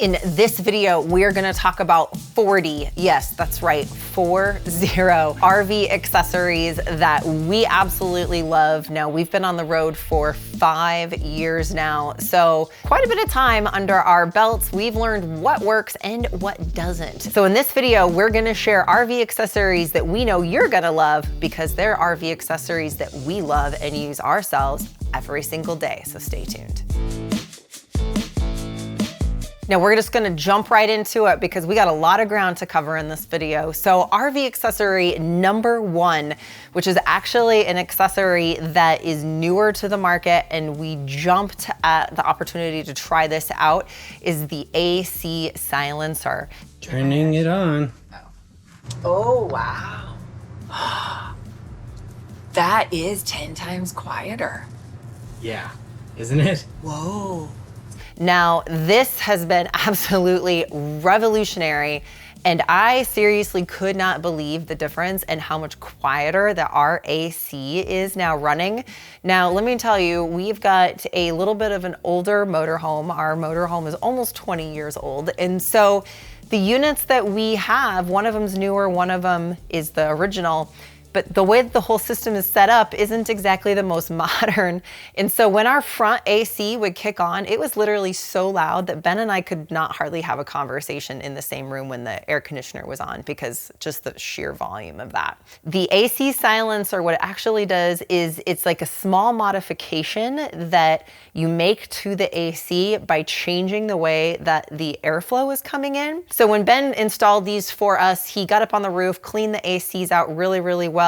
In this video, we're gonna talk about 40, yes, that's right, 40 RV accessories that we absolutely love. Now, we've been on the road for 5 years now, so quite a bit of time under our belts. We've learned what works and what doesn't. So in this video, we're gonna share RV accessories that we know you're gonna love because they're RV accessories that we love and use ourselves every single day, so stay tuned. Now we're just gonna jump right into it because we got a lot of ground to cover in this video. So RV accessory number 1, which is actually an accessory that is newer to the market and we jumped at the opportunity to try this out, is the AC Silencer. Turning it on. Oh, wow. That is 10 times quieter. Yeah, isn't it? Whoa. Now, this has been absolutely revolutionary, and I seriously could not believe the difference and how much quieter that our AC is now running. Now, let me tell you, we've got a little bit of an older motorhome. Our motorhome is almost 20 years old, and so the units that we have, one of them's newer, one of them is the original, but the way that the whole system is set up isn't exactly the most modern. And so when our front AC would kick on, it was literally so loud that Ben and I could not hardly have a conversation in the same room when the air conditioner was on because just the sheer volume of that. The AC Silencer, what it actually does is it's like a small modification that you make to the AC by changing the way that the airflow is coming in. So when Ben installed these for us, he got up on the roof, cleaned the ACs out really, really well.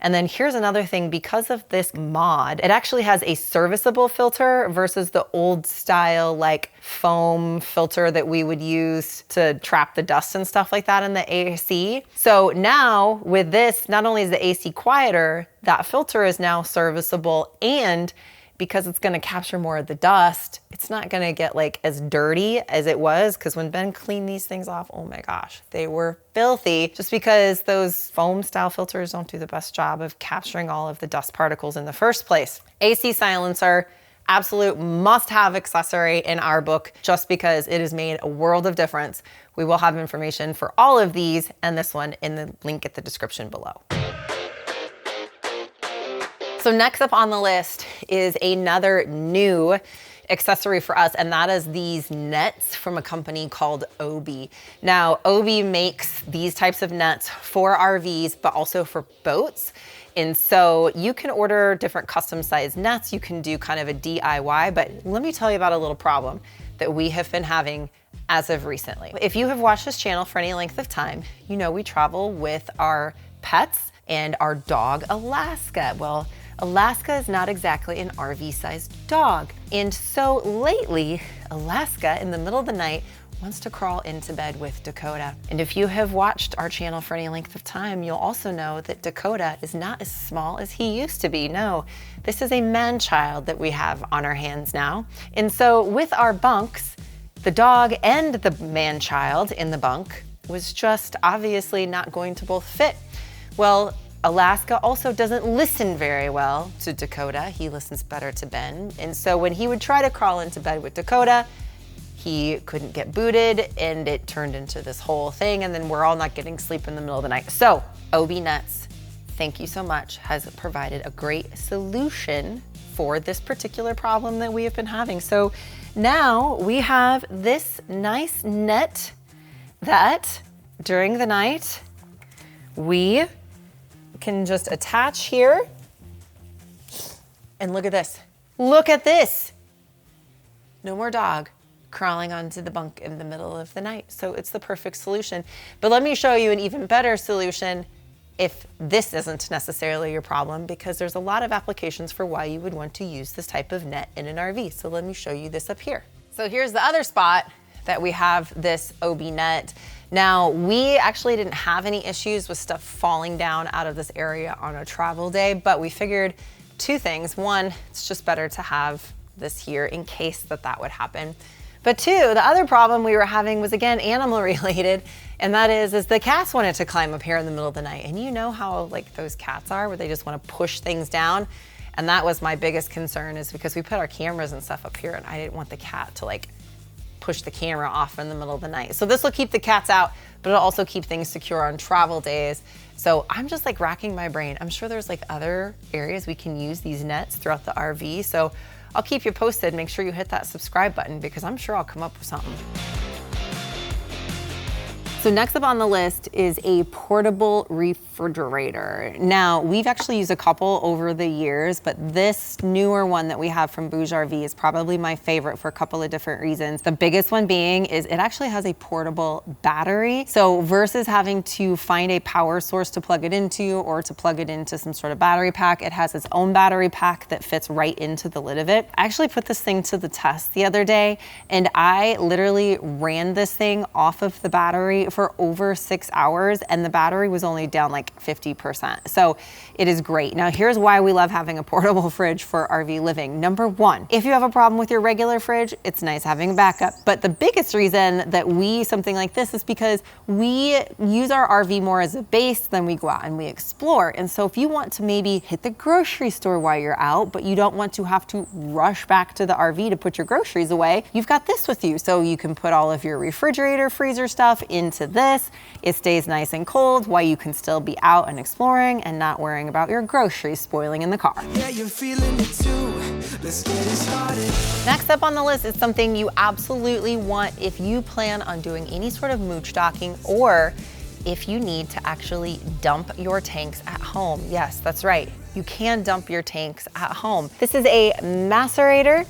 And then here's another thing, because of this mod, it actually has a serviceable filter versus the old style like foam filter that we would use to trap the dust and stuff like that in the AC. So now with this, not only is the AC quieter, that filter is now serviceable, and because it's gonna capture more of the dust, it's not gonna get like as dirty as it was, because when Ben cleaned these things off, oh my gosh, they were filthy, just because those foam style filters don't do the best job of capturing all of the dust particles in the first place. AC Silencer, absolute must-have accessory in our book, just because it has made a world of difference. We will have information for all of these and this one in the link at the description below. So next up on the list is another new accessory for us, and that is these nets from a company called Obie. Now, Obie makes these types of nets for RVs, but also for boats. And so you can order different custom sized nets. You can do kind of a DIY, but let me tell you about a little problem that we have been having as of recently. If you have watched this channel for any length of time, you know we travel with our pets and our dog, Alaska. Well, Alaska is not exactly an RV-sized dog. And so lately, Alaska in the middle of the night wants to crawl into bed with Dakota. And if you have watched our channel for any length of time, you'll also know that Dakota is not as small as he used to be. No, this is a man-child that we have on our hands now. And so with our bunks, the dog and the man-child in the bunk was just obviously not going to both fit. Well, Alaska also doesn't listen very well to Dakota. He listens better to Ben. And so when he would try to crawl into bed with Dakota, he couldn't get booted and it turned into this whole thing, and then we're all not getting sleep in the middle of the night. So Obie Nets, thank you so much, has provided a great solution for this particular problem that we have been having. So now we have this nice net that during the night we can just attach here, and look at this. Look at this. No more dog crawling onto the bunk in the middle of the night. So it's the perfect solution. But let me show you an even better solution if this isn't necessarily your problem, because there's a lot of applications for why you would want to use this type of net in an RV. So let me show you this up here. So here's the other spot that we have this Obie net. Now, we actually didn't have any issues with stuff falling down out of this area on a travel day, but we figured two things. One, it's just better to have this here in case that would happen. But two, the other problem we were having was, again, animal related, and that is the cats wanted to climb up here in the middle of the night. And you know how like those cats are, where they just want to push things down. And that was my biggest concern, is because we put our cameras and stuff up here and I didn't want the cat to like push the camera off in the middle of the night. So this will keep the cats out, but it'll also keep things secure on travel days. So I'm just like racking my brain. I'm sure there's like other areas we can use these nets throughout the RV. So I'll keep you posted. Make sure you hit that subscribe button because I'm sure I'll come up with something. So next up on the list is a portable refrigerator. Now, we've actually used a couple over the years, but this newer one that we have from Bouge RV is probably my favorite for a couple of different reasons. The biggest one being is it actually has a portable battery. So versus having to find a power source to plug it into or to plug it into some sort of battery pack, it has its own battery pack that fits right into the lid of it. I actually put this thing to the test the other day, and I literally ran this thing off of the battery for over 6 hours, and the battery was only down like 50%. So it is great. Now here's why we love having a portable fridge for RV living. Number one, if you have a problem with your regular fridge, it's nice having a backup. But the biggest reason that we use something like this is because we use our RV more as a base than we go out and we explore. And so if you want to maybe hit the grocery store while you're out, but you don't want to have to rush back to the RV to put your groceries away, you've got this with you. So you can put all of your refrigerator, freezer stuff into this. It stays nice and cold while you can still be out and exploring and not worrying about your groceries spoiling in the car. Yeah, you're feeling it too. Let's get it started. Next up on the list is something you absolutely want if you plan on doing any sort of mooch docking or if you need to actually dump your tanks at home. Yes, that's right. You can dump your tanks at home. This is a Macerator,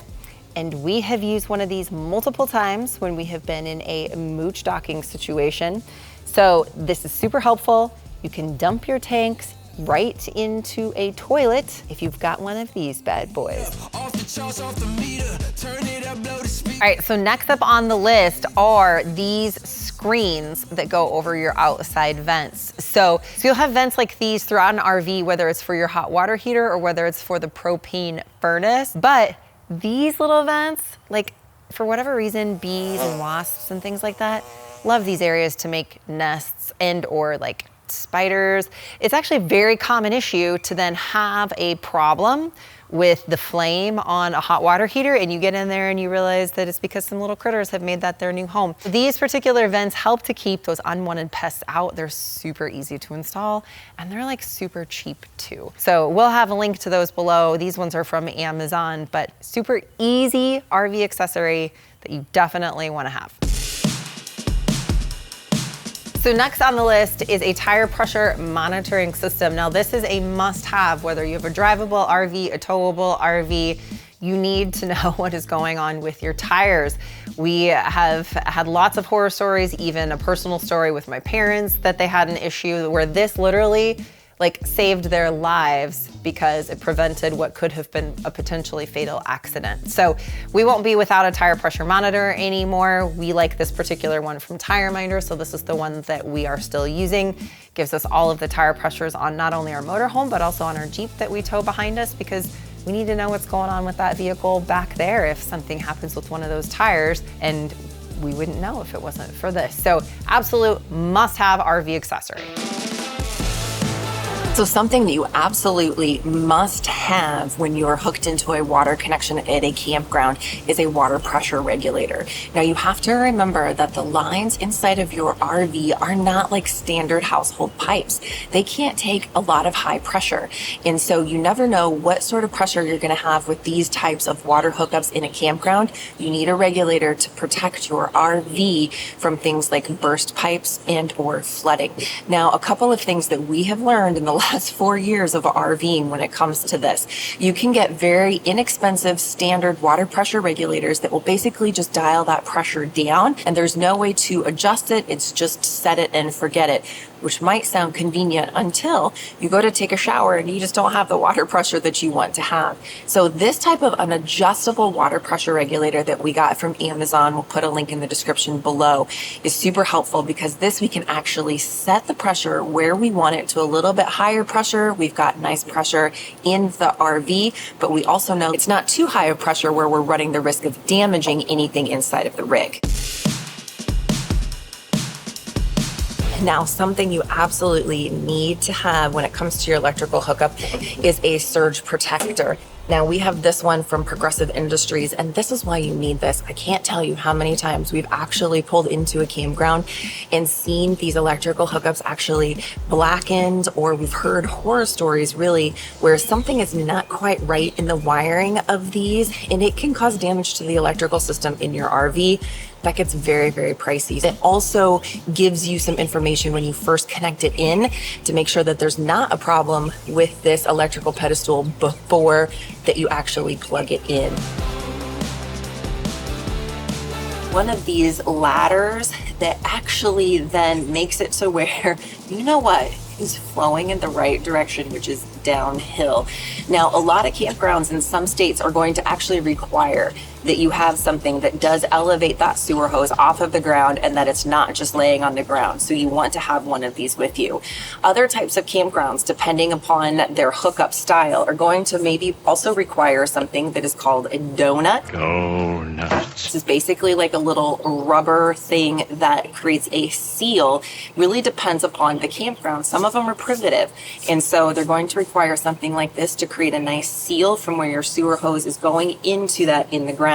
and we have used one of these multiple times when we have been in a mooch docking situation. So this is super helpful. You can dump your tanks right into a toilet if you've got one of these bad boys. Off the charts, off the meter, turn it up, blow the speed. All right, so next up on the list are these screens that go over your outside vents. So you'll have vents like these throughout an RV, whether it's for your hot water heater or whether it's for the propane furnace. But these little vents, like for whatever reason, bees and wasps and things like that, love these areas to make nests and or like spiders. It's actually a very common issue to then have a problem with the flame on a hot water heater, and you get in there and you realize that it's because some little critters have made that their new home. These particular vents help to keep those unwanted pests out. They're super easy to install and they're like super cheap too. So we'll have a link to those below. These ones are from Amazon, but super easy RV accessory that you definitely want to have. So next on the list is a tire pressure monitoring system. Now this is a must-have, whether you have a drivable RV, a towable RV, you need to know what is going on with your tires. We have had lots of horror stories, even a personal story with my parents that they had an issue where this literally like saved their lives because it prevented what could have been a potentially fatal accident. So we won't be without a tire pressure monitor anymore. We like this particular one from Tire Minder, so this is the one that we are still using. Gives us all of the tire pressures on not only our motorhome, but also on our Jeep that we tow behind us, because we need to know what's going on with that vehicle back there if something happens with one of those tires, and we wouldn't know if it wasn't for this. So absolute must-have RV accessory. So something that you absolutely must have when you're hooked into a water connection at a campground is a water pressure regulator. Now you have to remember that the lines inside of your RV are not like standard household pipes. They can't take a lot of high pressure. And so you never know what sort of pressure you're gonna have with these types of water hookups in a campground. You need a regulator to protect your RV from things like burst pipes and or flooding. Now, a couple of things that we have learned in the last 4 years of RVing when it comes to this. You can get very inexpensive standard water pressure regulators that will basically just dial that pressure down, and there's no way to adjust it. It's just set it and forget it, which might sound convenient until you go to take a shower and you just don't have the water pressure that you want to have. So this type of an adjustable water pressure regulator that we got from Amazon, we'll put a link in the description below, is super helpful because this we can actually set the pressure where we want it to a little bit higher pressure. We've got nice pressure in the RV, but we also know it's not too high of pressure where we're running the risk of damaging anything inside of the rig. Now, something you absolutely need to have when it comes to your electrical hookup is a surge protector. Now we have this one from Progressive Industries, and this is why you need this. I can't tell you how many times we've actually pulled into a campground and seen these electrical hookups actually blackened, or we've heard horror stories really where something is not quite right in the wiring of these, and it can cause damage to the electrical system in your RV. That gets very, very pricey. It also gives you some information when you first connect it in to make sure that there's not a problem with this electrical pedestal before that you actually plug it in. One of these ladders that actually then makes it to where, you know what, is flowing in the right direction, which is downhill. Now, a lot of campgrounds in some states are going to actually require that you have something that does elevate that sewer hose off of the ground and that it's not just laying on the ground. So you want to have one of these with you. Other types of campgrounds, depending upon their hookup style, are going to maybe also require something that is called a donut. Go nuts. This is basically like a little rubber thing that creates a seal. Really depends upon the campground. Some of them are privative, and so they're going to require something like this to create a nice seal from where your sewer hose is going into that in the ground.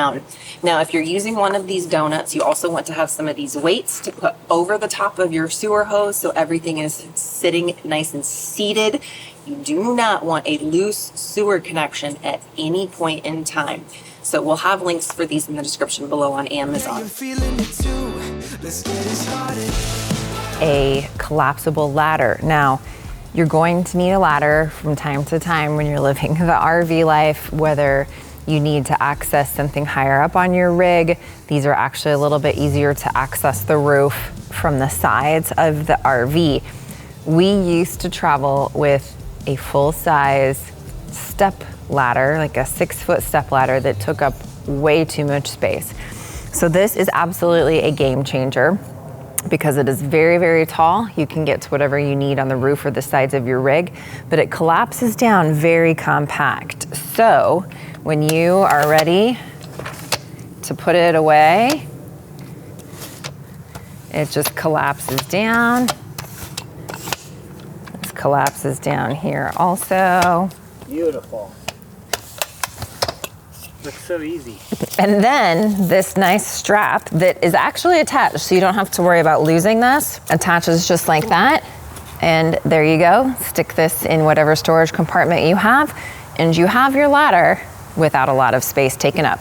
Now, if you're using one of these donuts, you also want to have some of these weights to put over the top of your sewer hose so everything is sitting nice and seated. You do not want a loose sewer connection at any point in time. So we'll have links for these in the description below on Amazon. A collapsible ladder. Now, you're going to need a ladder from time to time when you're living the RV life, whether you need to access something higher up on your rig. These are actually a little bit easier to access the roof from the sides of the RV. We used to travel with a full-size step ladder, like a 6-foot step ladder that took up way too much space. So this is absolutely a game changer because it is very, very tall. You can get to whatever you need on the roof or the sides of your rig, but it collapses down very compact. So when you are ready to put it away, it just collapses down. It collapses down here also. Beautiful. Looks so easy. And then this nice strap that is actually attached, so you don't have to worry about losing this, attaches just like that. And there you go. Stick this in whatever storage compartment you have, and you have your ladder without a lot of space taken up.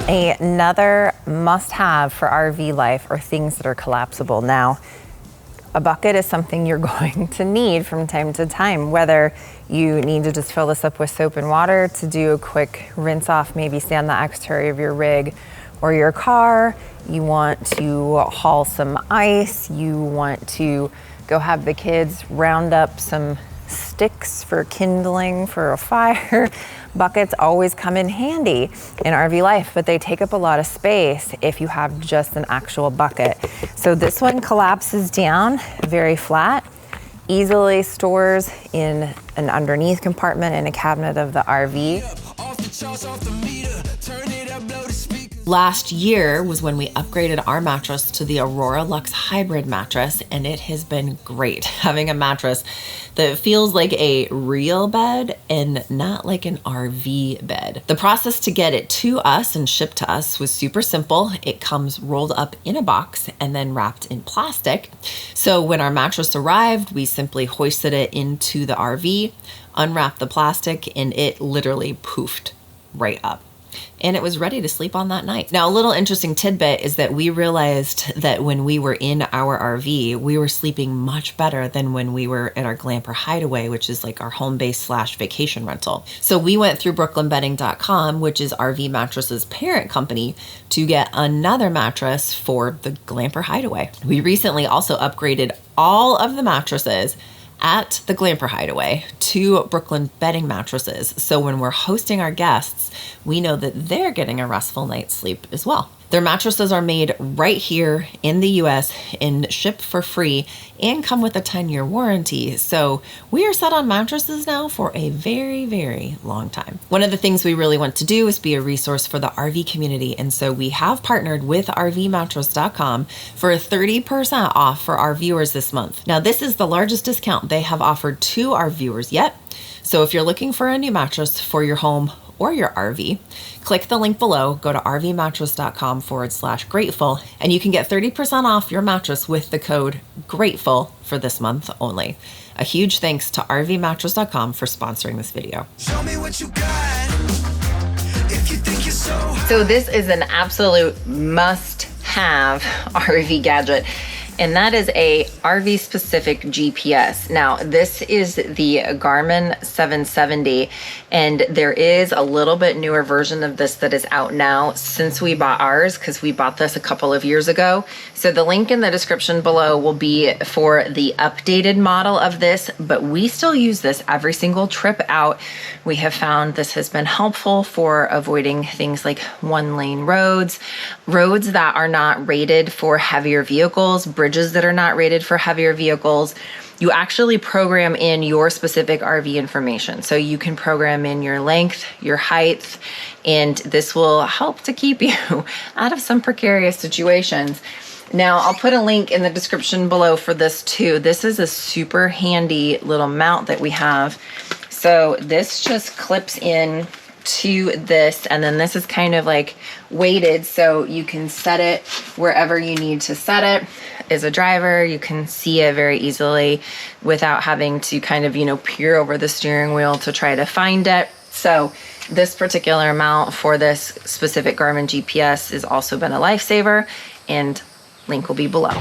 Another must-have for RV life are things that are collapsible. Now, a bucket is something you're going to need from time to time, whether you need to just fill this up with soap and water to do a quick rinse off, maybe sand the exterior of your rig or your car. You want to haul some ice. You want to go have the kids round up some sticks for kindling for a fire. Buckets always come in handy in RV life, but they take up a lot of space if you have just an actual bucket. So this one collapses down very flat, easily stores in an underneath compartment in a cabinet of the RV. Last year was when we upgraded our mattress to the Aurora Luxe Hybrid mattress, and it has been great having a mattress that feels like a real bed and not like an RV bed. The process to get it to us and shipped to us was super simple. It comes rolled up in a box and then wrapped in plastic. So when our mattress arrived, we simply hoisted it into the RV, unwrapped the plastic, and it literally poofed right up. And it was ready to sleep on that night. Now, a little interesting tidbit is that we realized that when we were in our RV, we were sleeping much better than when we were at our Glamper hideaway, which is like our home base / vacation rental. So we went through BrooklynBedding.com, which is RV Mattress's parent company, to get another mattress for the Glamper hideaway. We recently also upgraded all of the mattresses at the Glamper Hideaway to Brooklyn Bedding mattresses. So when we're hosting our guests, we know that they're getting a restful night's sleep as well. Their mattresses are made right here in the US and shipped for free and come with a 10-year warranty. So we are set on mattresses now for a very, very long time. One of the things we really want to do is be a resource for the RV community. And so we have partnered with RVmattress.com for 30% off for our viewers this month. Now, this is the largest discount they have offered to our viewers yet. So if you're looking for a new mattress for your home or your RV, click the link below, go to rvmattress.com/grateful, and you can get 30% off your mattress with the code GRATEFUL for this month only. A huge thanks to rvmattress.com for sponsoring this video. Show me what you got. If you think you're So this is an absolute must-have RV gadget, and that is a RV-specific GPS. Now, this is the Garmin 770, and there is a little bit newer version of this that is out now since we bought ours, because we bought this a couple of years ago. So the link in the description below will be for the updated model of this, but we still use this every single trip out. We have found this has been helpful for avoiding things like one-lane roads that are not rated for heavier vehicles, bridges that are not rated for heavier vehicles. You actually program in your specific RV information. So you can program in your length, your height, and this will help to keep you out of some precarious situations. Now, I'll put a link in the description below for this too. This is a super handy little mount that we have. So this just clips in to this, and then this is kind of like weighted, so you can set it wherever you need to set it. As a driver, you can see it very easily without having to kind of, peer over the steering wheel to try to find it. So this particular mount for this specific Garmin GPS has also been a lifesaver, and link will be below.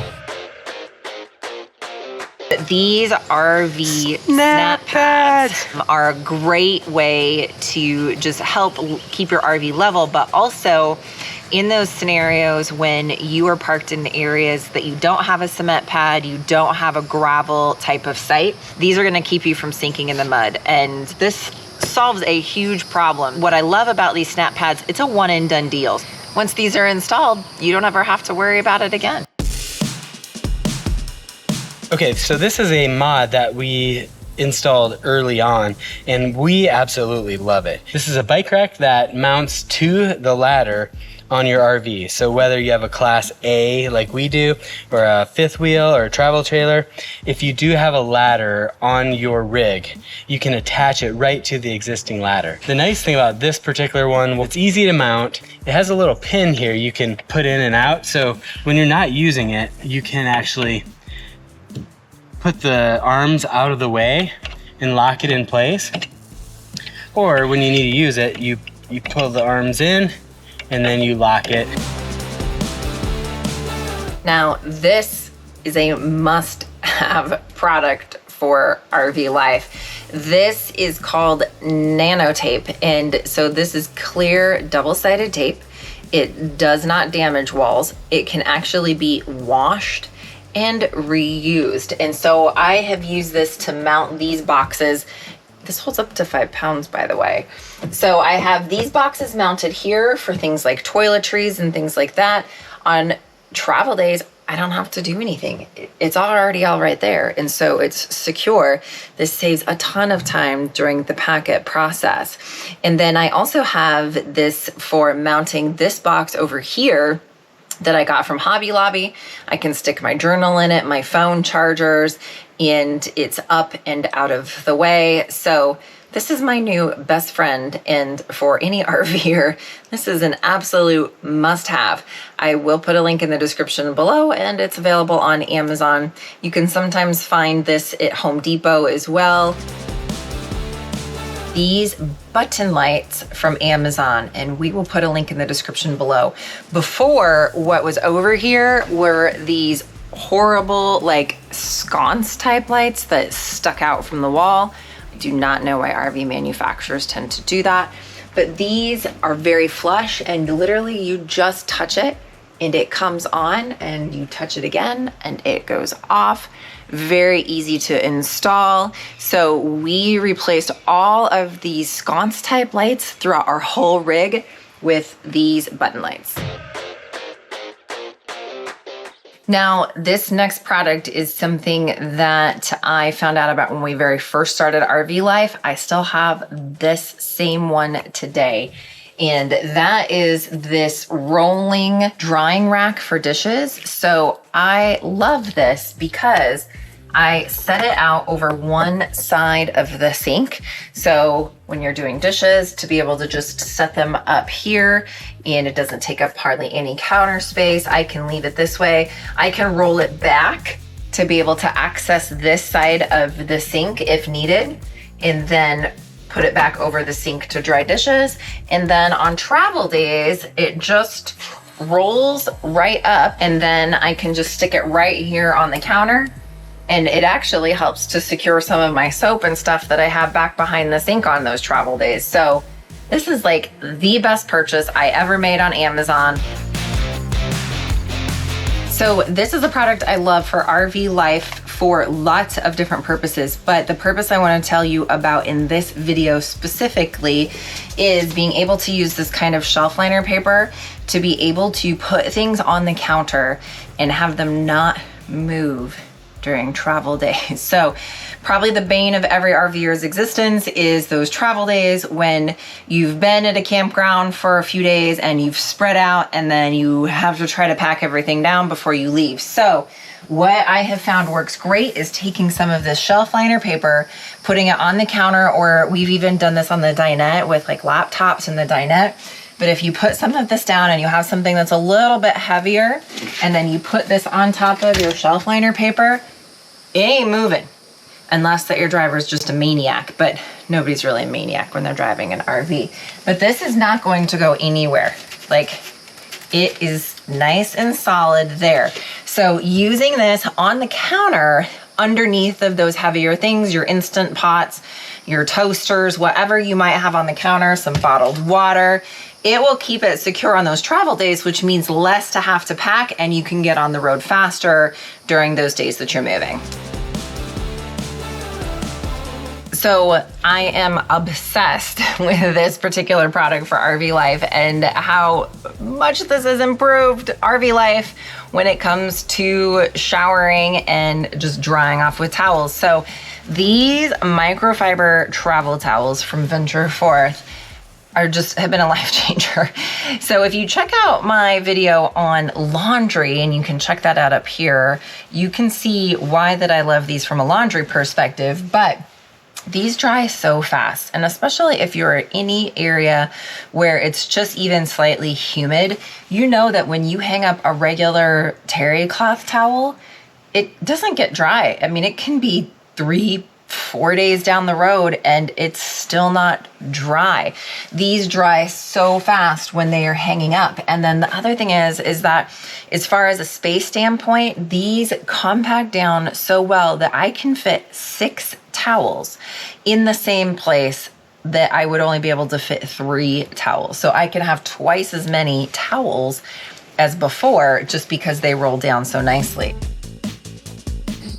These RV SnapPads are a great way to just help keep your RV level, but also in those scenarios when you are parked in areas that you don't have a cement pad, you don't have a gravel type of site, these are gonna keep you from sinking in the mud. And this solves a huge problem. What I love about these SnapPads, it's a one and done deal. Once these are installed, you don't ever have to worry about it again. Okay, so this is a mod that we installed early on, and we absolutely love it. This is a bike rack that mounts to the ladder on your RV. So whether you have a Class A like we do, or a fifth wheel or a travel trailer, if you do have a ladder on your rig, you can attach it right to the existing ladder. The nice thing about this particular one, it's easy to mount. It has a little pin here you can put in and out. So when you're not using it, you can actually put the arms out of the way and lock it in place. Or when you need to use it, you pull the arms in and then you lock it. Now, this is a must-have product for RV life. This is called Nano Tape, and so this is clear double-sided tape. It does not damage walls. It can actually be washed and reused. And so I have used this to mount these boxes. This holds up to 5 pounds, by the way. So I have these boxes mounted here for things like toiletries and things like that. On travel days, I don't have to do anything. It's already all right there. And so it's secure. This saves a ton of time during the packet process. And then I also have this for mounting this box over here that I got from Hobby Lobby. I can stick my journal in it, my phone chargers, and it's up and out of the way. So this is my new best friend, and for any RVer, this is an absolute must-have. I will put a link in the description below, and it's available on Amazon. You can sometimes find this at Home Depot as well. These button lights from Amazon, and we will put a link in the description below. Before, what was over here were these horrible like sconce type lights that stuck out from the wall. I do not know why RV manufacturers tend to do that, but these are very flush, and literally you just touch it and it comes on, and you touch it again and it goes off. Very easy to install. So we replaced all of these sconce type lights throughout our whole rig with these button lights. Now, this next product is something that I found out about when we very first started RV life. I still have this same one today. And that is this rolling drying rack for dishes. So I love this because I set it out over one side of the sink. So when you're doing dishes, to be able to just set them up here and it doesn't take up hardly any counter space. I can leave it this way. I can roll it back to be able to access this side of the sink if needed, and then put it back over the sink to dry dishes. And then on travel days, it just rolls right up, and then I can just stick it right here on the counter. And it actually helps to secure some of my soap and stuff that I have back behind the sink on those travel days. So this is like the best purchase I ever made on Amazon. So this is a product I love for RV life for lots of different purposes, but the purpose I want to tell you about in this video specifically is being able to use this kind of shelf liner paper to be able to put things on the counter and have them not move during travel days. So probably the bane of every RVer's existence is those travel days when you've been at a campground for a few days and you've spread out and then you have to try to pack everything down before you leave. So what I have found works great is taking some of this shelf liner paper, putting it on the counter, or we've even done this on the dinette with like laptops in the dinette. But if you put some of this down and you have something that's a little bit heavier, and then you put this on top of your shelf liner paper, it ain't moving. Unless that your driver is just a maniac, but nobody's really a maniac when they're driving an RV. But this is not going to go anywhere. Like, it is nice and solid there. So using this on the counter underneath of those heavier things, your Instant Pots, your toasters, whatever you might have on the counter, some bottled water, it will keep it secure on those travel days, which means less to have to pack, and you can get on the road faster during those days that you're moving. So I am obsessed with this particular product for RV life and how much this has improved RV life when it comes to showering and just drying off with towels. So these microfiber travel towels from Venture Forth have been a life changer. So if you check out my video on laundry, and you can check that out up here, you can see why that I love these from a laundry perspective. But these dry so fast, and especially if you're in any area where it's just even slightly humid, you know that when you hang up a regular terry cloth towel, it doesn't get dry. I mean, it can be 3-4 days down the road and it's still not dry. These dry so fast when they are hanging up. And then the other thing is that as far as a space standpoint, these compact down so well that I can fit 6 towels in the same place that I would only be able to fit 3 towels. So I can have twice as many towels as before just because they roll down so nicely.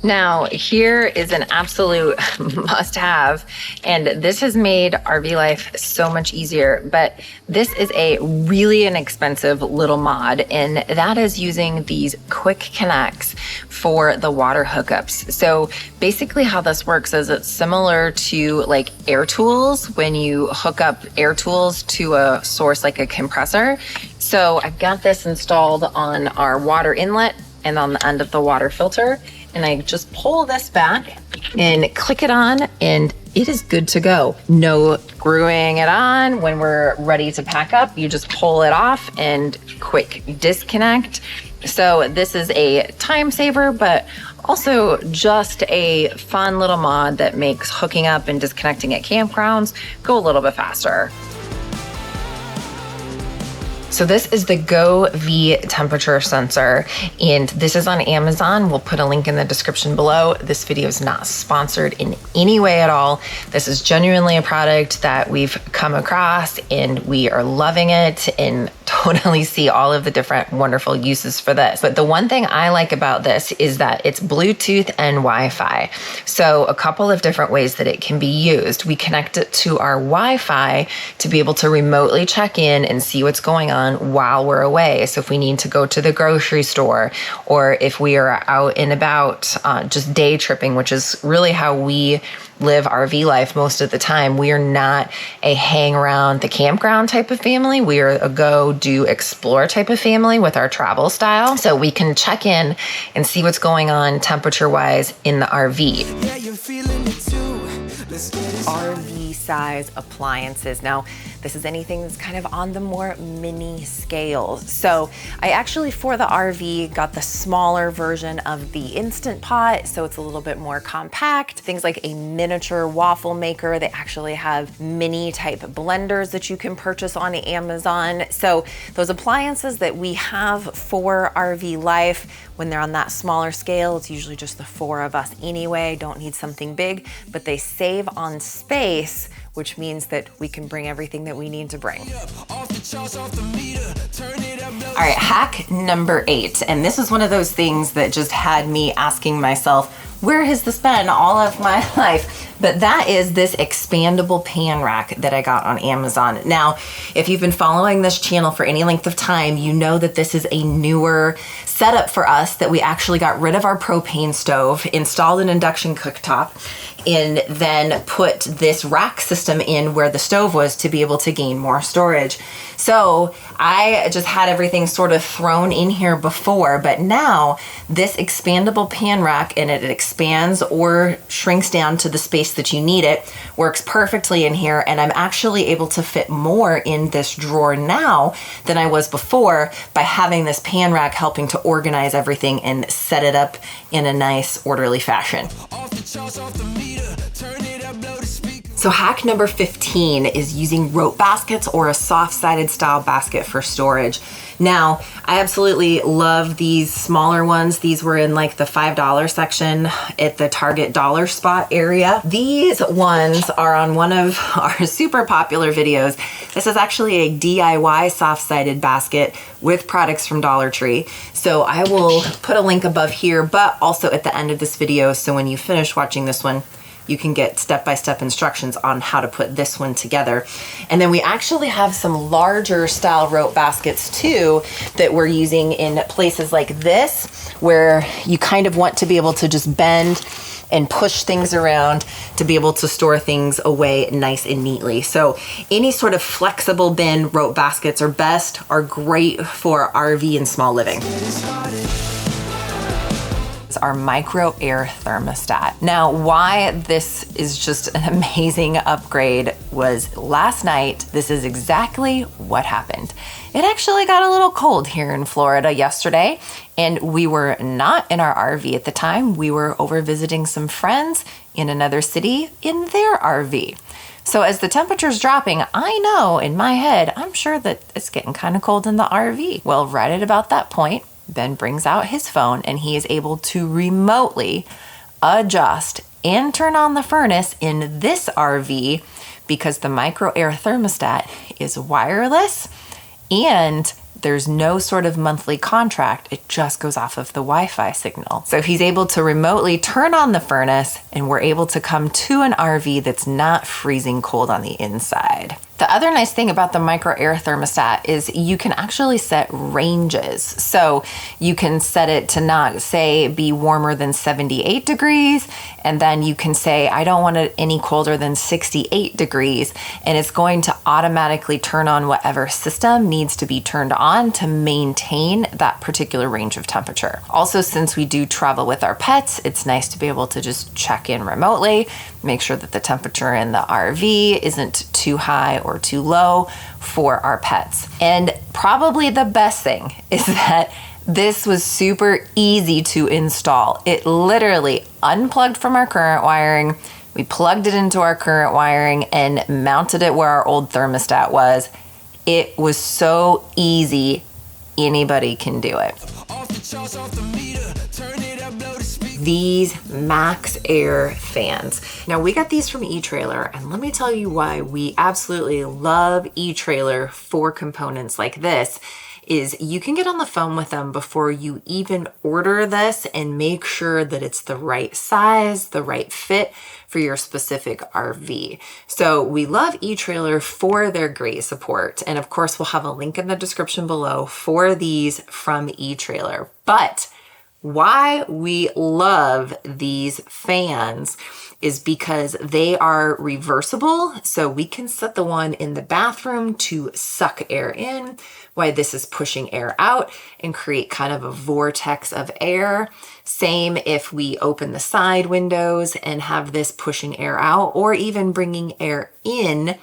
Now, here is an absolute must-have, and this has made RV life so much easier, but this is a really inexpensive little mod, and that is using these quick connects for the water hookups. So basically how this works is it's similar to like air tools when you hook up air tools to a source like a compressor. So I've got this installed on our water inlet and on the end of the water filter. And I just pull this back and click it on, and it is good to go. No screwing it on. When we're ready to pack up, you just pull it off and quick disconnect. So this is a time saver, but also just a fun little mod that makes hooking up and disconnecting at campgrounds go a little bit faster. So this is the Go V temperature sensor, and this is on Amazon. We'll put a link in the description below. This video is not sponsored in any way at all. This is genuinely a product that we've come across and we are loving it and totally see all of the different wonderful uses for this. But the one thing I like about this is that it's Bluetooth and Wi-Fi. So a couple of different ways that it can be used. We connect it to our Wi-Fi to be able to remotely check in and see what's going on while we're away. So if we need to go to the grocery store, or if we are out and about just day tripping, which is really how we live RV life most of the time. We are not a hang around the campground type of family. We are a go, do, explore type of family with our travel style. So we can check in and see what's going on temperature wise in the RV. Yeah, you're feeling it too. Let's get it RV size appliances. Now, this is anything that's kind of on the more mini scale. So I actually, for the RV, got the smaller version of the Instant Pot, so it's a little bit more compact. Things like a miniature waffle maker. They actually have mini type blenders that you can purchase on Amazon. So those appliances that we have for RV life, when they're on that smaller scale, it's usually just the 4 of us anyway. Don't need something big, but they save on space, which means that we can bring everything that we need to bring. off the charts, off the meter. Turn it up, blow All right, hack number 8. And this is one of those things that just had me asking myself, where has this been all of my life? But that is this expandable pan rack that I got on Amazon. Now, if you've been following this channel for any length of time, you know that this is a newer setup for us, that we actually got rid of our propane stove, installed an induction cooktop, and then put this rack system in where the stove was to be able to gain more storage. So I just had everything sort of thrown in here before, but now this expandable pan rack, and it expands or shrinks down to the space that you need it, works perfectly in here. And I'm actually able to fit more in this drawer now than I was before by having this pan rack helping to organize everything and set it up in a nice orderly fashion. off the charts, off the meter. Turn it up, blow the speaker. So hack number 15 is using rope baskets or a soft-sided style basket for storage. Now, I absolutely love these smaller ones. These were in like the $5 section at the Target dollar spot area. These ones are on one of our super popular videos. This is actually a DIY soft-sided basket with products from Dollar Tree. So I will put a link above here, but also at the end of this video. So when you finish watching this one, you can get step-by-step instructions on how to put this one together. And then we actually have some larger style rope baskets too that we're using in places like this, where you kind of want to be able to just bend and push things around to be able to store things away nice and neatly. So any sort of flexible bin rope baskets are great for RV and small living. Our micro air thermostat. Now, why this is just an amazing upgrade was last night, this is exactly what happened. It actually got a little cold here in Florida yesterday, and we were not in our RV at the time. We were over visiting some friends in another city in their RV. So as the temperature's dropping, I know in my head, I'm sure that it's getting kind of cold in the RV. Well, right at about that point, Ben brings out his phone and he is able to remotely adjust and turn on the furnace in this RV because the micro air thermostat is wireless and there's no sort of monthly contract. It just goes off of the Wi-Fi signal. So he's able to remotely turn on the furnace and we're able to come to an RV that's not freezing cold on the inside. The other nice thing about the micro air thermostat is you can actually set ranges. So you can set it to not say be warmer than 78 degrees. And then you can say, I don't want it any colder than 68 degrees. And it's going to automatically turn on whatever system needs to be turned on to maintain that particular range of temperature. Also, since we do travel with our pets, it's nice to be able to just check in remotely, make sure that the temperature in the RV isn't too high or too low for our pets. And probably the best thing is that this was super easy to install. It literally unplugged from our current wiring. We plugged it into our current wiring and mounted it where our old thermostat was. It was so easy, anybody can do it. off the charts, off the meter. Turn it up, blow the speaker. these Maxxair fans. Now we got these from eTrailer, and let me tell you why we absolutely love eTrailer for components like this. Is you can get on the phone with them before you even order this and make sure that it's the right size, the right fit for your specific RV. So we love eTrailer for their great support. And of course, we'll have a link in the description below for these from eTrailer. But why we love these fans is because they are reversible. So we can set the one in the bathroom to suck air in, while this is pushing air out and create kind of a vortex of air. Same if we open the side windows and have this pushing air out, or even bringing air in,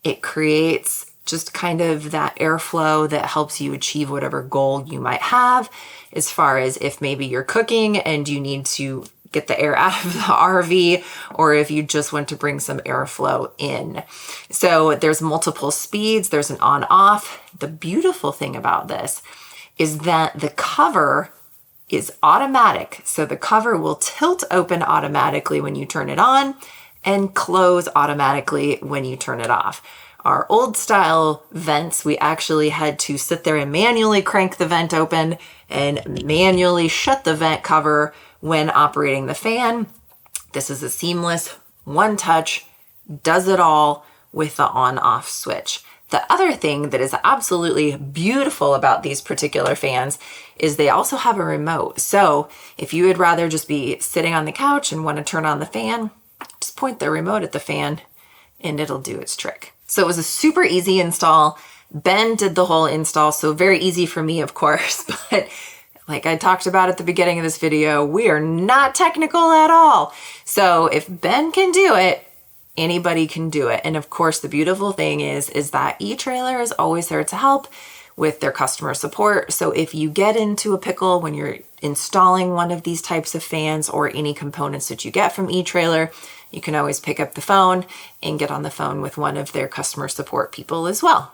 it creates just kind of that airflow that helps you achieve whatever goal you might have, as far as if maybe you're cooking and you need to get the air out of the RV, or if you just want to bring some airflow in. So there's multiple speeds, there's an on-off. The beautiful thing about this is that the cover is automatic. So the cover will tilt open automatically when you turn it on and close automatically when you turn it off. Our old style vents, we actually had to sit there and manually crank the vent open and manually shut the vent cover when operating the fan. This is a seamless one touch, does it all with the on-off switch. The other thing that is absolutely beautiful about these particular fans is they also have a remote. So if you would rather just be sitting on the couch and want to turn on the fan, just point the remote at the fan and it'll do its trick. So it was a super easy install. Ben did the whole install, so very easy for me, of course, but like I talked about at the beginning of this video, we are not technical at all. So if Ben can do it, anybody can do it. And of course, the beautiful thing is that eTrailer is always there to help with their customer support. So if you get into a pickle when you're installing one of these types of fans or any components that you get from eTrailer, you can always pick up the phone and get on the phone with one of their customer support people as well.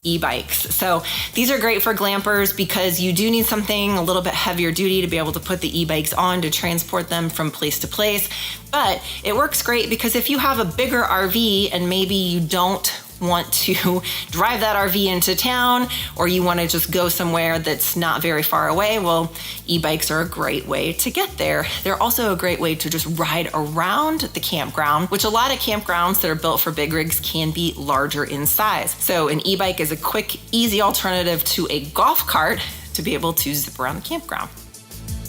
E-bikes. So these are great for glampers because you do need something a little bit heavier duty to be able to put the e-bikes on to transport them from place to place. But it works great because if you have a bigger RV and maybe you don't want to drive that RV into town, or you want to just go somewhere that's not very far away, well, e-bikes are a great way to get there. They're also a great way to just ride around the campground, which a lot of campgrounds that are built for big rigs can be larger in size. So an e-bike is a quick, easy alternative to a golf cart to be able to zip around the campground.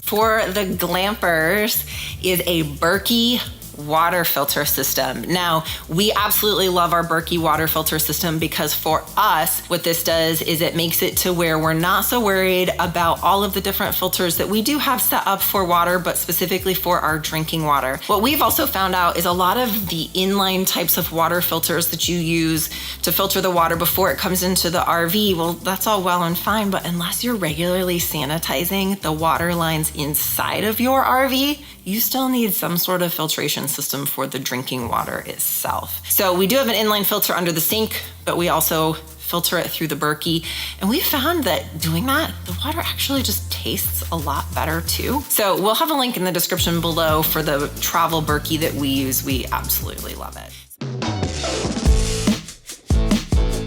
For the glampers is a Berkey water filter system. Now, we absolutely love our Berkey water filter system because for us, what this does is it makes it to where we're not so worried about all of the different filters that we do have set up for water, but specifically for our drinking water. What we've also found out is a lot of the inline types of water filters that you use to filter the water before it comes into the RV, well, that's all well and fine, but unless you're regularly sanitizing the water lines inside of your RV, you still need some sort of filtration system for the drinking water itself. So we do have an inline filter under the sink, but we also filter it through the Berkey. And we found that doing that, the water actually just tastes a lot better too. So we'll have a link in the description below for the travel Berkey that we use. We absolutely love it.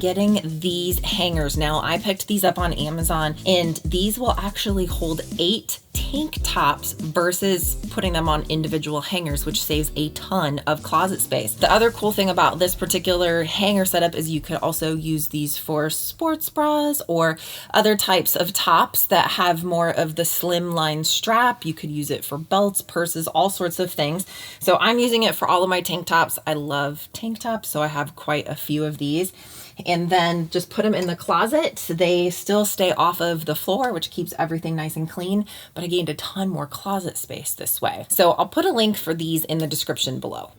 Getting these hangers. Now, I picked these up on Amazon, and these will actually hold 8 tank tops versus putting them on individual hangers, which saves a ton of closet space. The other cool thing about this particular hanger setup is you could also use these for sports bras or other types of tops that have more of the slim line strap. You could use it for belts, purses, all sorts of things. So I'm using it for all of my tank tops. I love tank tops, so I have quite a few of these. And then just put them in the closet. They still stay off of the floor, which keeps everything nice and clean, but I gained a ton more closet space this way. So I'll put a link for these in the description below.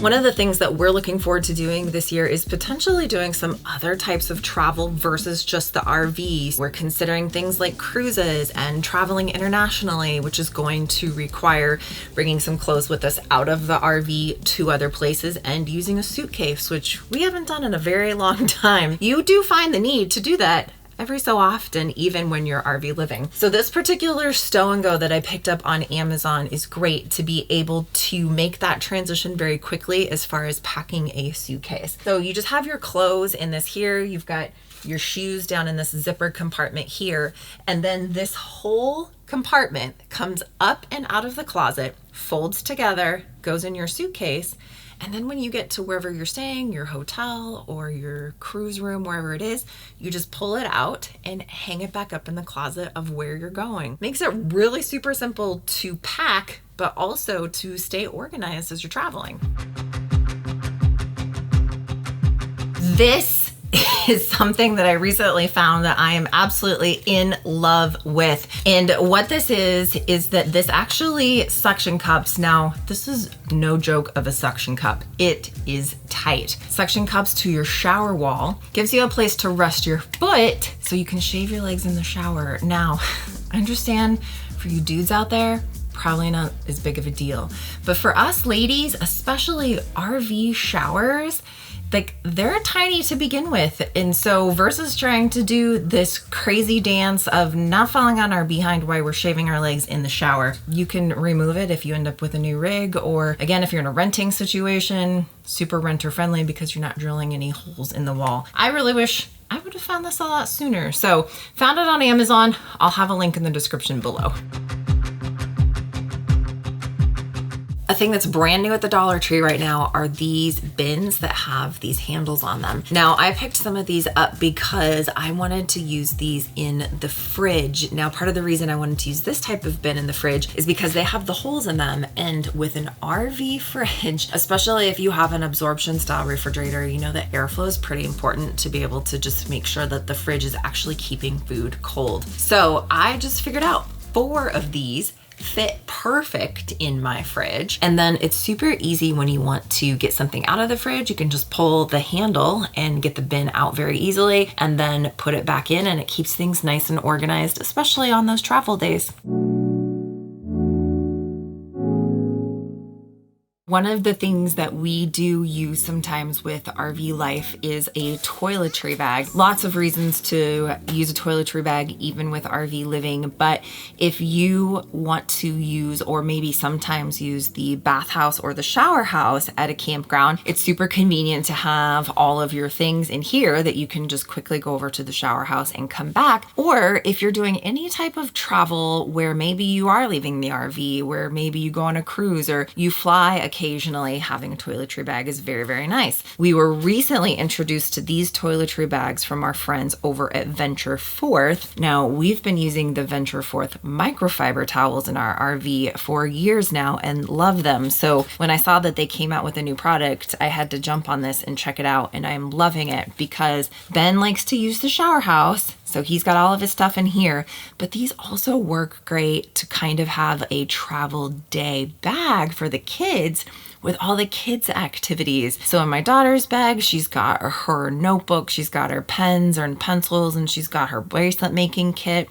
One of the things that we're looking forward to doing this year is potentially doing some other types of travel versus just the RVs. We're considering things like cruises and traveling internationally, which is going to require bringing some clothes with us out of the RV to other places and using a suitcase, which we haven't done in a very long time. You do find the need to do that every so often, even when you're RV living. So this particular Stow Go that I picked up on Amazon is great to be able to make that transition very quickly as far as packing a suitcase. So you just have your clothes in this here, you've got your shoes down in this zipper compartment here, and then this whole compartment comes up and out of the closet, folds together, goes in your suitcase, and then when you get to wherever you're staying, your hotel or your cruise room, wherever it is, you just pull it out and hang it back up in the closet of where you're going. Makes it really super simple to pack, but also to stay organized as you're traveling. This is something that I recently found that I am absolutely in love with. And what this is that this actually suction cups. Now, this is no joke of a suction cup. It is tight. Suction cups to your shower wall, gives you a place to rest your foot so you can shave your legs in the shower. Now, I understand for you dudes out there, probably not as big of a deal. But for us ladies, especially RV showers, like they're tiny to begin with. And so versus trying to do this crazy dance of not falling on our behind while we're shaving our legs in the shower, you can remove it if you end up with a new rig, or again, if you're in a renting situation, super renter friendly because you're not drilling any holes in the wall. I really wish I would have found this a lot sooner. So found it on Amazon. I'll have a link in the description below. A thing that's brand new at the Dollar Tree right now are these bins that have these handles on them. Now, I picked some of these up because I wanted to use these in the fridge. Now, part of the reason I wanted to use this type of bin in the fridge is because they have the holes in them. And with an RV fridge, especially if you have an absorption style refrigerator, you know that airflow is pretty important to be able to just make sure that the fridge is actually keeping food cold. So I just figured out 4 of these fit perfect in my fridge. And then it's super easy when you want to get something out of the fridge. You can just pull the handle and get the bin out very easily and then put it back in, and it keeps things nice and organized, especially on those travel days. One of the things that we do use sometimes with RV life is a toiletry bag. Lots of reasons to use a toiletry bag even with RV living, but if you want to use, or maybe sometimes use, the bathhouse or the shower house at a campground, it's super convenient to have all of your things in here that you can just quickly go over to the shower house and come back. Or if you're doing any type of travel where maybe you are leaving the RV, where maybe you go on a cruise or you fly occasionally, having a toiletry bag is very, very nice. We were recently introduced to these toiletry bags from our friends over at Venture Forth. Now, we've been using the Venture Forth microfiber towels in our RV for years now and love them. So when I saw that they came out with a new product, I had to jump on this and check it out, and I'm loving it because Ben likes to use the shower house. So he's got all of his stuff in here, but these also work great to kind of have a travel day bag for the kids with all the kids' activities. So in my daughter's bag, she's got her notebook, she's got her pens and pencils, and she's got her bracelet making kit.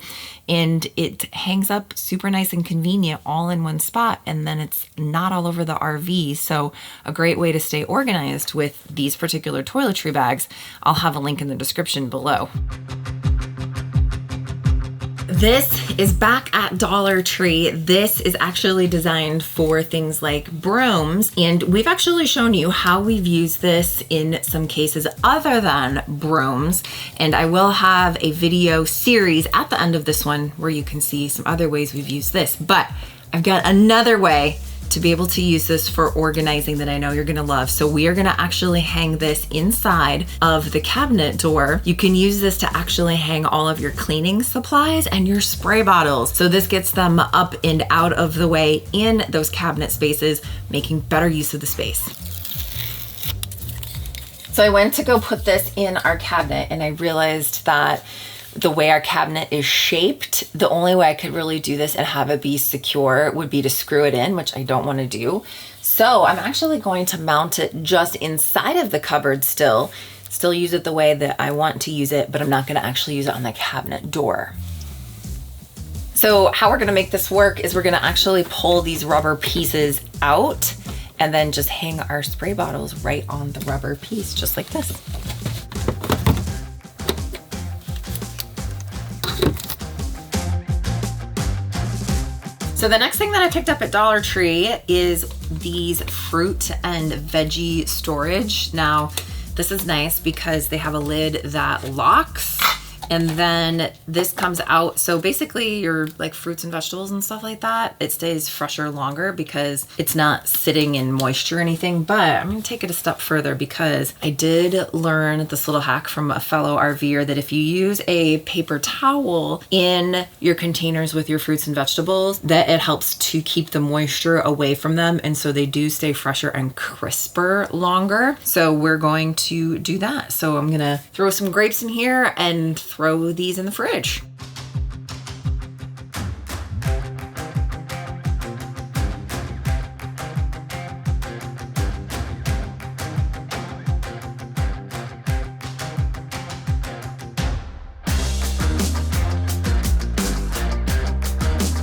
And it hangs up super nice and convenient all in one spot, and then it's not all over the RV. So a great way to stay organized with these particular toiletry bags. I'll have a link in the description below. This is back at Dollar Tree. This is actually designed for things like brooms, and we've actually shown you how we've used this in some cases other than brooms, and I will have a video series at the end of this one where you can see some other ways we've used this. But I've got another way to be able to use this for organizing that I know you're gonna love. So we are gonna actually hang this inside of the cabinet door. You can use this to actually hang all of your cleaning supplies and your spray bottles. So this gets them up and out of the way in those cabinet spaces, making better use of the space. So I went to go put this in our cabinet, and I realized that the way our cabinet is shaped, the only way I could really do this and have it be secure would be to screw it in, which I don't want to do. So I'm actually going to mount it just inside of the cupboard still use it the way that I want to use it, but I'm not going to actually use it on the cabinet door. So how we're going to make this work is we're going to actually pull these rubber pieces out and then just hang our spray bottles right on the rubber piece, just like this. So the next thing that I picked up at Dollar Tree is these fruit and veggie storage. Now, this is nice because they have a lid that locks, and then this comes out. So basically your like fruits and vegetables and stuff like that, it stays fresher longer because it's not sitting in moisture or anything. But I'm gonna take it a step further because I did learn this little hack from a fellow RVer that if you use a paper towel in your containers with your fruits and vegetables, that it helps to keep the moisture away from them. And so they do stay fresher and crisper longer. So we're going to do that. So I'm gonna throw some grapes in here and throw these in the fridge.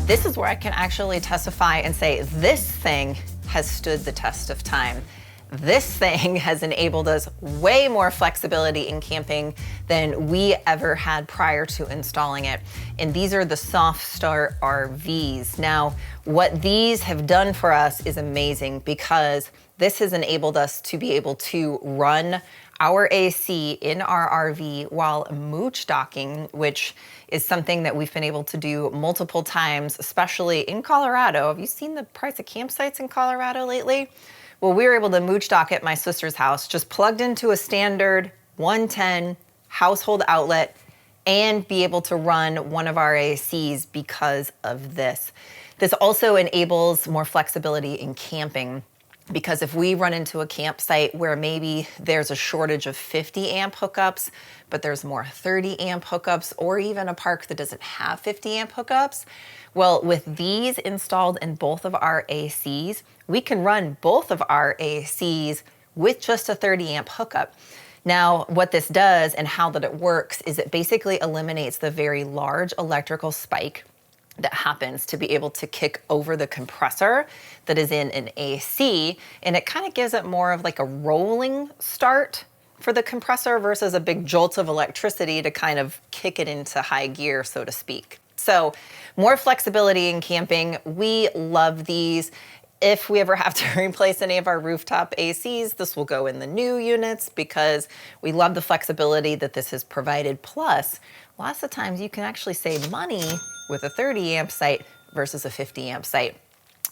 This is where I can actually testify and say this thing has stood the test of time. This thing has enabled us way more flexibility in camping than we ever had prior to installing it. And these are the Softstart RVs. Now, what these have done for us is amazing because this has enabled us to be able to run our AC in our RV while mooch docking, which is something that we've been able to do multiple times, especially in Colorado. Have you seen the price of campsites in Colorado lately? Well, we were able to mooch dock at my sister's house, just plugged into a standard 110 household outlet and be able to run one of our ACs because of this. This also enables more flexibility in camping, because if we run into a campsite where maybe there's a shortage of 50 amp hookups, but there's more 30 amp hookups, or even a park that doesn't have 50 amp hookups, well, with these installed in both of our ACs, we can run both of our ACs with just a 30 amp hookup. Now, what this does and how that it works is it basically eliminates the very large electrical spike that happens to be able to kick over the compressor that is in an AC, and it kind of gives it more of like a rolling start for the compressor versus a big jolt of electricity to kind of kick it into high gear, so to speak. So more flexibility in camping. We love these. If we ever have to replace any of our rooftop ACs, this will go in the new units because we love the flexibility that this has provided. Plus, lots of times you can actually save money with a 30 amp site versus a 50 amp site.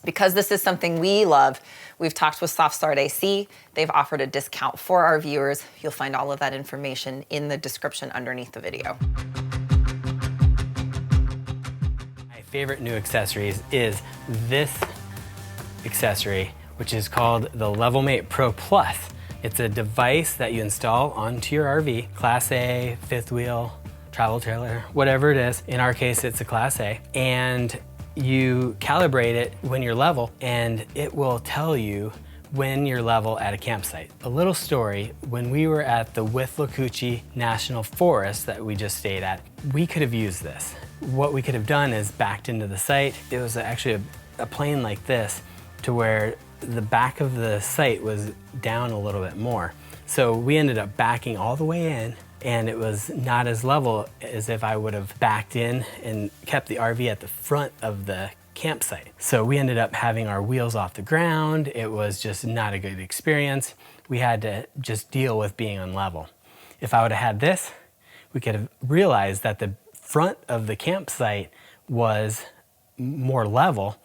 Because this is something we love, we've talked with Softstart AC. They've offered a discount for our viewers. You'll find all of that information in the description underneath the video. My favorite new accessories is this accessory, which is called the LevelMate Pro Plus. It's a device that you install onto your RV, Class A, fifth wheel, travel trailer, whatever it is. In our case, it's a Class A. And you calibrate it when you're level, and it will tell you when you're level at a campsite. A little story, when we were at the Withlacoochee National Forest that we just stayed at, we could have used this. What we could have done is backed into the site. It was actually a plane like this to where the back of the site was down a little bit more. So we ended up backing all the way in, and it was not as level as if I would have backed in and kept the RV at the front of the campsite. So we ended up having our wheels off the ground. It was just not a good experience. We had to just deal with being unlevel. If I would have had this, we could have realized that the front of the campsite was more level,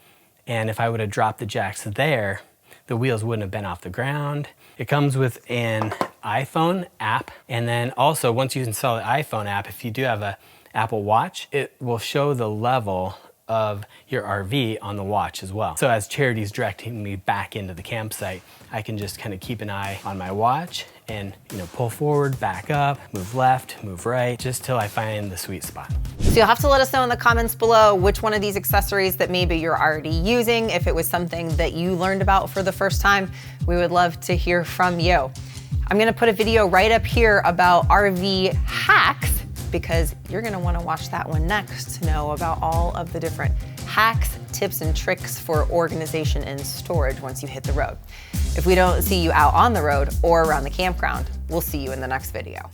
and if I would have dropped the jacks there, the wheels wouldn't have been off the ground. It comes with an iPhone app, and then also once you install the iPhone app, if you do have an Apple Watch, it will show the level of your RV on the watch as well. So as Charity's directing me back into the campsite, I can just kind of keep an eye on my watch and, you know, pull forward, back up, move left, move right, just till I find the sweet spot. So you'll have to let us know in the comments below which one of these accessories that maybe you're already using. If it was something that you learned about for the first time, we would love to hear from you. I'm gonna put a video right up here about RV hacks, because you're gonna wanna watch that one next to know about all of the different hacks, tips, and tricks for organization and storage once you hit the road. If we don't see you out on the road or around the campground, we'll see you in the next video.